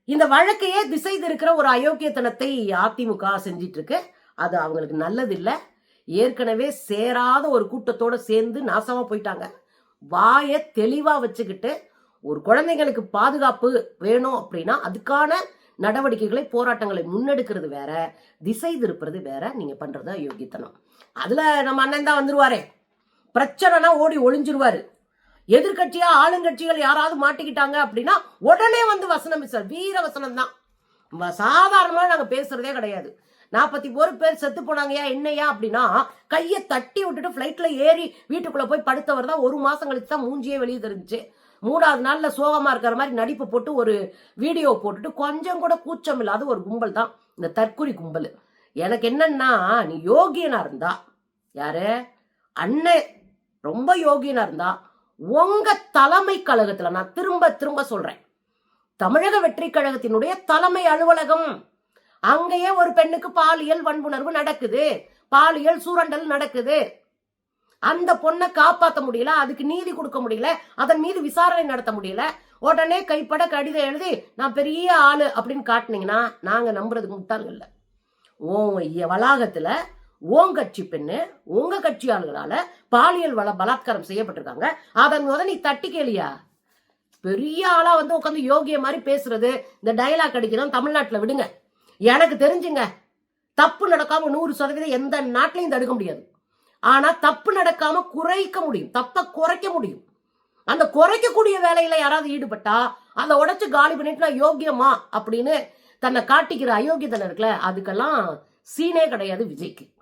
இந்த வழக்கையே திசை திருக்கிற ஒரு அயோக்கியத்தனத்தை அதிமுக செஞ்சிட்டு இருக்கு. அது அவங்களுக்கு நல்லது இல்ல. ஏற்கனவே சேராத ஒரு கூட்டத்தோட சேர்ந்து நாசமா போயிட்டாங்க. வாயை தெளிவா வச்சுக்கிட்டு ஒரு குழந்தைங்களுக்கு பாதுகாப்பு வேணும் அப்படின்னா அதுக்கான நடவடிக்கைகளை போராட்டங்களை முன்னெடுக்கிறது வேற, திசை திருப்புறது வேற. நீங்க பண்றது அயோக்கியத்தனம். அதுல நம்ம அண்ணன் தான் வந்துருவாரே, பிரச்சனைனா ஓடி ஒளிஞ்சிருவாரு. எதிர்கட்சியா ஆளுங்கட்சிகள் யாராவது மாட்டிக்கிட்டாங்க அப்படின்னா உடனே வந்து வசனம் சார், வீர வசனம் தான். சாதாரணமா நாங்க பேசுறதே கிடையாது. 41 பேர் செத்து போனாங்கயா என்னையா அப்படின்னா கையை தட்டி விட்டுட்டு பிளைட்ல ஏறி வீட்டுக்குள்ள போய் படுத்தவர் தான் 1 மாசம் கழிச்சு தான் மூஞ்சியே வெளியே தெரிஞ்சுச்சு. 3வது நாள்ல சோகமா இருக்கிற மாதிரி நடிப்பு போட்டு ஒரு வீடியோ போட்டுட்டு கொஞ்சம் கூட கூச்சம் இல்லாத ஒரு கும்பல் தான் இந்த தற்குறி கும்பல். எனக்கு என்னன்னா, நீ யோகியனா இருந்தா, யாரு அண்ணன் ரொம்ப யோகியனா இருந்தா உங்க தலைமை கழகத்துல, நான் திரும்ப திரும்ப சொல்றேன், தமிழக வெற்றி கழகத்தினுடைய தலைமை அலுவலகம், அங்கேயே ஒரு பெண்ணுக்கு பாலியல் வன்புணர்வு நடக்குது, பாலியல் சூரண்டல் நடக்குது. அந்த பொண்ணை காப்பாற்ற முடியல, அதுக்கு நீதி கொடுக்க முடியல, அதன் மீது விசாரணை நடத்த முடியல. உடனே கைப்பட கடிதம் எழுதி நான் பெரிய ஆளு அப்படின்னு காட்டினீங்கன்னா நாங்க நம்புறதுக்கு முட்டாள்கள் இல்ல. வளாகத்துல உங்க கட்சி பெண்ணு உங்க கட்சி ஆளுகளால பாலியல் பலாத்காரம் செய்யப்பட்டிருக்காங்க. அதன் முதல் நீ தட்டி கேளியா? பெரிய ஆளா வந்து உட்காந்து யோகிய மாதிரி பேசுறது, இந்த டயலாக் அடிக்கணும் தமிழ்நாட்டுல விடுங்க. எனக்கு தெரிஞ்சுங்க, தப்பு நடக்காம 100% எந்த நாட்டிலையும் தடுக்க முடியாது. ஆனா தப்பு நடக்காம குறைக்க முடியும், தப்ப குறைக்க முடியும். அந்த குறைக்கக்கூடிய வேலையில யாராவது ஈடுபட்டா அதை உடைச்சு காலி பண்ணிட்டு நான் யோகியமா அப்படின்னு தன்னை காட்டிக்கிற அயோக்கியத்தனம் இருக்குல்ல, அதுக்கெல்லாம் சீனே கிடையாது விஜய்க்கு.